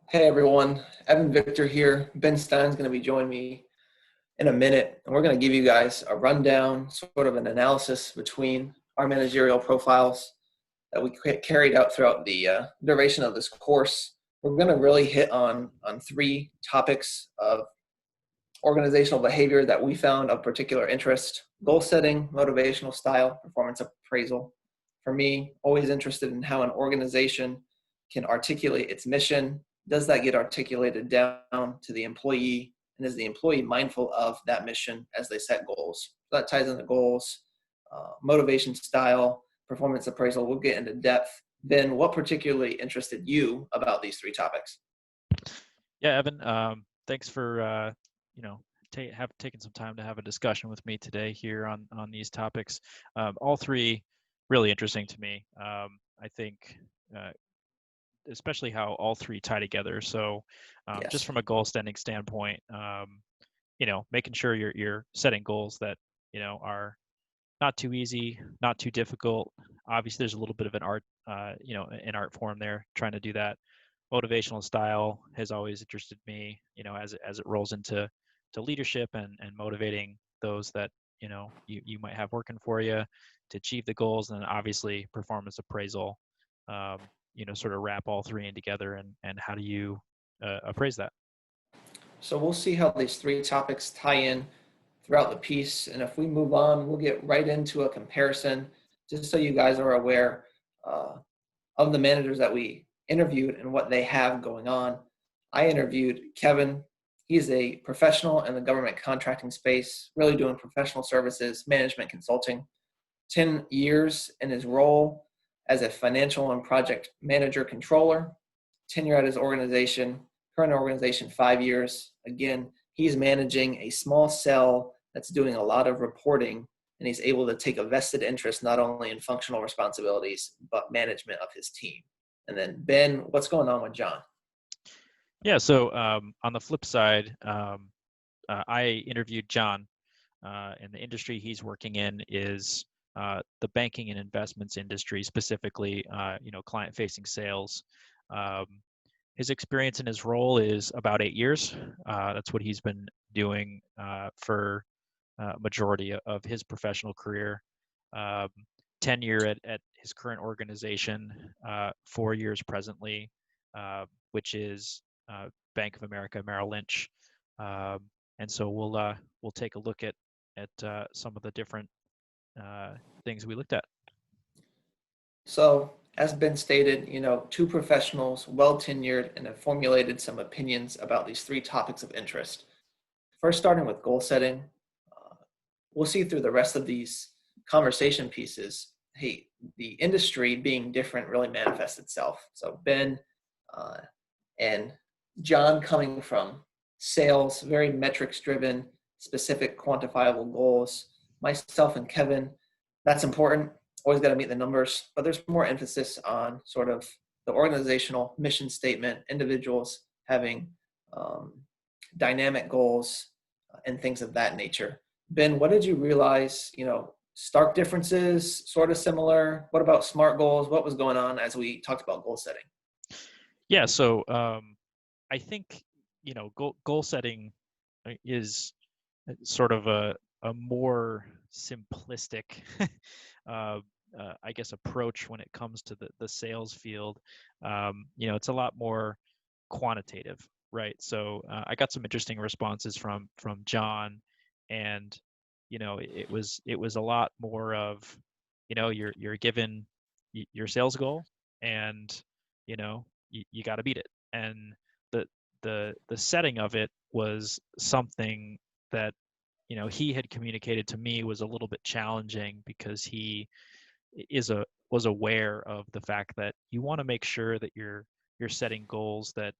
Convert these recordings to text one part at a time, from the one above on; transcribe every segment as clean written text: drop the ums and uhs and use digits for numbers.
Hey everyone, Evan Victor here. Ben Stein's going to be joining me in a minute, and we're going to give you guys a rundown, sort of an analysis between our managerial profiles that we carried out throughout the duration of this course. We're going to really hit on three topics of organizational behavior that we found of particular interest: goal setting, motivational style, performance appraisal. For me, always interested in how an organization can articulate its mission. Does that get articulated down to the employee? And is the employee mindful of that mission as they set goals? So that ties into goals, motivation style, performance appraisal. We'll get into depth. Ben, what particularly interested you about these three topics? Yeah, Evan, thanks for you know have taken some time to have a discussion with me today here on these topics. All three really interesting to me. I think uh, especially how all three tie together. So just Yes. from a goal setting standpoint, making sure you're setting goals that are not too easy, not too difficult. Obviously, there's a little bit of an art, an art form there, trying to do that. Motivational style has always interested me, as it rolls into leadership and motivating those that you might have working for you to achieve the goals, and then obviously performance appraisal. Sort of wrap all three in together, and how do you appraise that? So we'll see how these three topics tie in throughout the piece. And if we move on, we'll get right into a comparison, just so you guys are aware uh, of the managers that we interviewed and what they have going on. I interviewed Kevin. He's a professional in the government contracting space, really doing professional services, management consulting. 10 years in his role as a financial and project manager controller, tenure at his organization, current organization 5 years. Again, he's managing a small cell that's doing a lot of reporting, and he's able to take a vested interest not only in functional responsibilities, but management of his team. And then, Ben, what's going on with John? Yeah. So on the flip side, I interviewed John, and the industry he's working in is the banking and investments industry, specifically, client-facing sales. Um, his experience in his role is about 8 years. That's what he's been doing for majority of his professional career. Um, Tenure at his current organization, 4 years presently, which is Bank of America Merrill Lynch. Um, and so we'll take a look at some of the different uh, things we looked at. So, as Ben stated, two professionals, well tenured, and have formulated some opinions about these three topics of interest. First, starting with goal setting, uh, we'll see through the rest of these conversation pieces, hey, the industry being different really manifests itself. So, Ben uh, and John coming from sales, very metrics driven, specific quantifiable goals. Myself and Kevin, that's important. Always got to meet the numbers, but there's more emphasis on sort of the organizational mission statement, individuals having um, dynamic goals and things of that nature. Ben, what did you realize? Stark differences, sort of similar. What about SMART goals? What was going on as we talked about goal setting? Yeah. So I think goal setting is sort of a more simplistic uh, I guess approach when it comes to the sales field. It's a lot more quantitative, right? So I got some interesting responses from John, and it was a lot more of you're given your sales goal, and you got to beat it. And the the setting of it was something that he had communicated to me was a little bit challenging, because he was aware of the fact that you want to make sure that you're setting goals that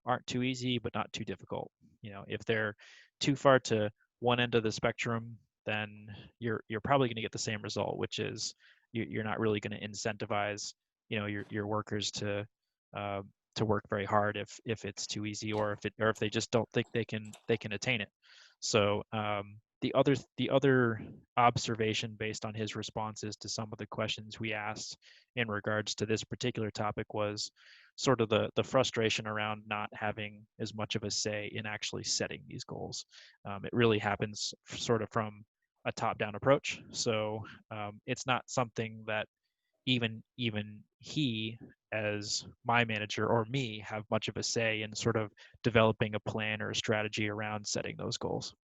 aren't too easy but not too difficult. If they're too far to one end of the spectrum, then you're probably going to get the same result, which is you're not really going to incentivize your workers uh, to work very hard if it's too easy, or if they just don't think they can attain it. So the other observation based on his responses to some of the questions we asked in regards to this particular topic was sort of the frustration around not having as much of a say in actually setting these goals. It really happens sort of from a top-down approach. So it's not something that even he as my manager or me have much of a say in sort of developing a plan or a strategy around setting those goals.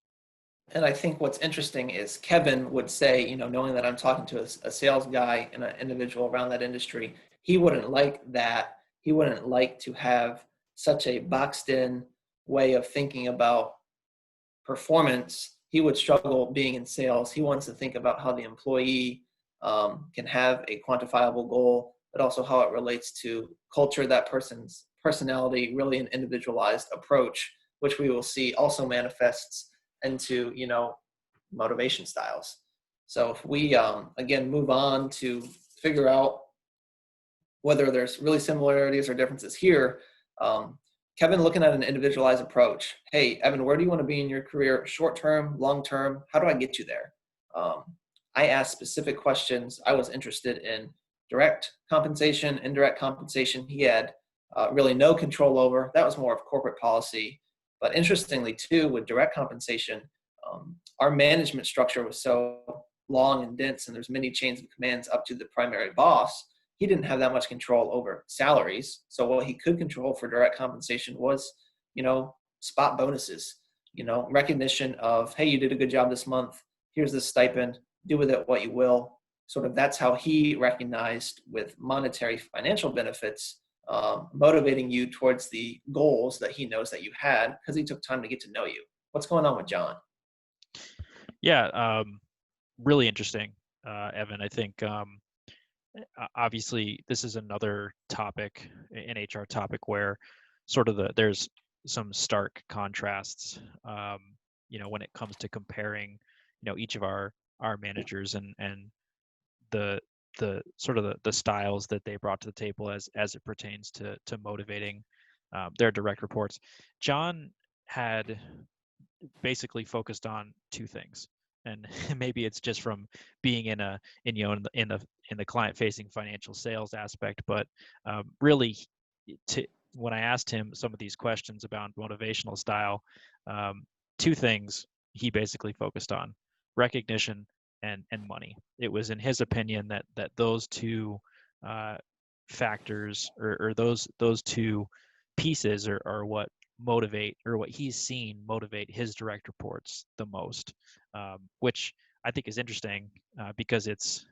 And I think what's interesting is Kevin would say, knowing that I'm talking to a sales guy and an individual around that industry, he wouldn't like that. He wouldn't like to have such a boxed in way of thinking about performance. He would struggle being in sales. He wants to think about how the employee can have a quantifiable goal, but also how it relates to culture, that person's personality, really an individualized approach, which we will see also manifests into, motivation styles. So if we, again, move on to figure out whether there's really similarities or differences here, Kevin looking at an individualized approach. Hey, Evan, where do you want to be in your career? Short term, long term? How do I get you there? Um, I asked specific questions. I was interested in direct compensation, indirect compensation. He had really no control over. That was more of corporate policy. But interestingly, too, with direct compensation, our management structure was so long and dense, and there's many chains of commands up to the primary boss. He didn't have that much control over salaries. So what he could control for direct compensation was, spot bonuses, recognition of, hey, you did a good job this month. Here's the stipend. Do with it what you will. Sort of that's how he recognized with monetary financial benefits, motivating you towards the goals that he knows that you had because he took time to get to know you. What's going on with John? Yeah, really interesting, Evan. I think obviously this is another topic, an HR topic, where sort of there's some stark contrasts, when it comes to comparing, each of our managers and the sort of the styles that they brought to the table as it pertains to motivating their direct reports. John had basically focused on two things, and maybe it's just from being in the client facing financial sales aspect, but really to when I asked him some of these questions about motivational style, um, two things he basically focused on: recognition and money. It was in his opinion that those two uh, factors, or those two pieces are what motivate, or what he's seen motivate his direct reports the most, which I think is interesting, because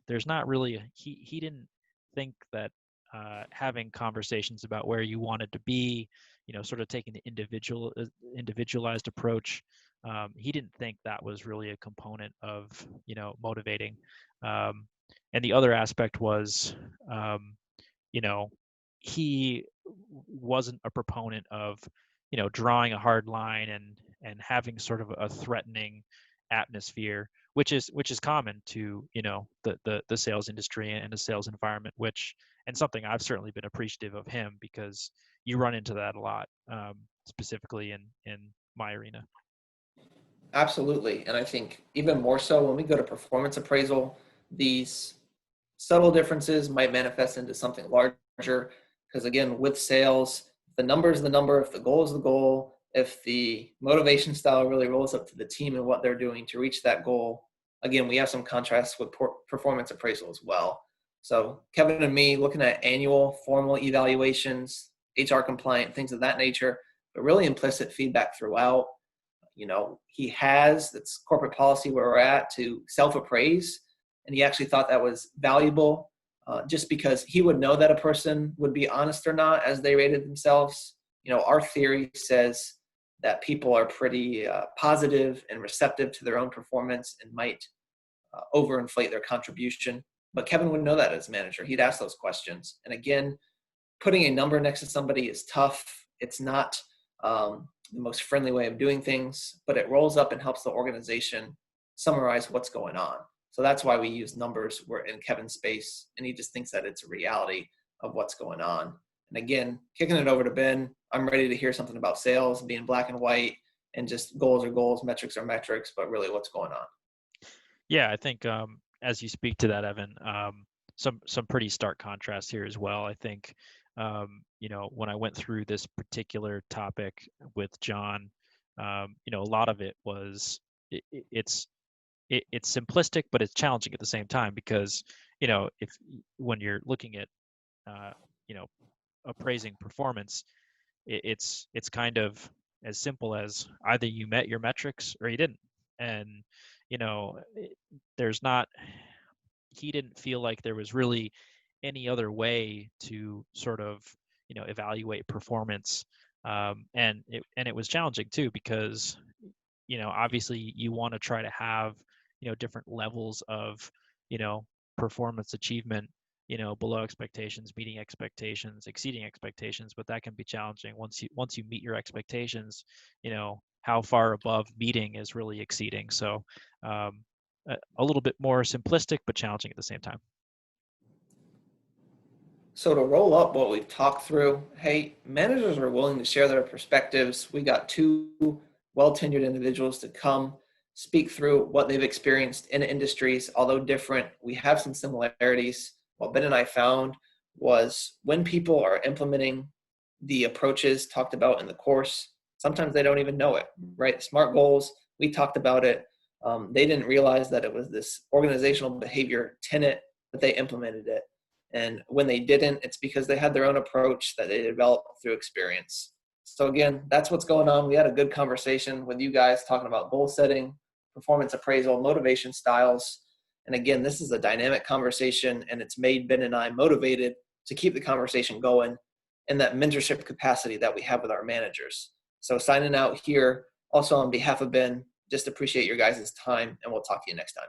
there's not really he didn't think that having conversations about where you wanted to be, sort of taking the individualized approach, he didn't think that was really a component of motivating. um, and the other aspect was, um, you know he wasn't a proponent of drawing a hard line and having sort of a threatening atmosphere, which is common to the sales industry and the sales environment, which, and something I've certainly been appreciative of him, because you run into that a lot, specifically in my arena. Absolutely. And I think even more so when we go to performance appraisal, these subtle differences might manifest into something larger. Because again, with sales, the number is the number. If the goal is the goal, if the motivation style really rolls up to the team and what they're doing to reach that goal, again, we have some contrasts with performance appraisal as well. So Kevin and me looking at annual formal evaluations, HR compliant, things of that nature, but really implicit feedback throughout. He has, that's corporate policy where we're at, to self-appraise, and he actually thought that was valuable, just because he would know that a person would be honest or not as they rated themselves. Our theory says that people are pretty positive and receptive to their own performance and might overinflate their contribution. But Kevin would know that as manager. He'd ask those questions. And again, putting a number next to somebody is tough. It's not the most friendly way of doing things, but it rolls up and helps the organization summarize what's going on. So that's why we use numbers. We're in Kevin's space, and he just thinks that it's a reality of what's going on. And again, kicking it over to Ben, I'm ready to hear something about sales being black and white, and just goals are goals, metrics are metrics, but really what's going on. Yeah, I think, as you speak to that, Evan, some pretty stark contrast here as well. I think when I went through this particular topic with John, a lot of it was it's it's simplistic, but it's challenging at the same time because if when you're looking at uh, you know appraising performance, it's kind of as simple as either you met your metrics or you didn't, and you know there's not he didn't feel like there was really any other way to sort of evaluate performance, and it was challenging too because obviously you want to try to have different levels of you know performance achievement, below expectations, meeting expectations, exceeding expectations, but that can be challenging once you meet your expectations. How far above meeting is really exceeding. So a little bit more simplistic but challenging at the same time. So to roll up what we've talked through, hey, managers are willing to share their perspectives. We got two well-tenured individuals to come speak through what they've experienced in industries. Although different, we have some similarities. What Ben and I found was when people are implementing the approaches talked about in the course, sometimes they don't even know it, right? SMART goals, we talked about it. They didn't realize that it was this organizational behavior tenet, but they implemented it. And when they didn't, it's because they had their own approach that they developed through experience. So again, that's what's going on. We had a good conversation with you guys talking about goal setting, performance appraisal, motivation styles. And again, this is a dynamic conversation, and it's made Ben and I motivated to keep the conversation going in that mentorship capacity that we have with our managers. So signing out here, also on behalf of Ben, just appreciate your guys' time, and we'll talk to you next time.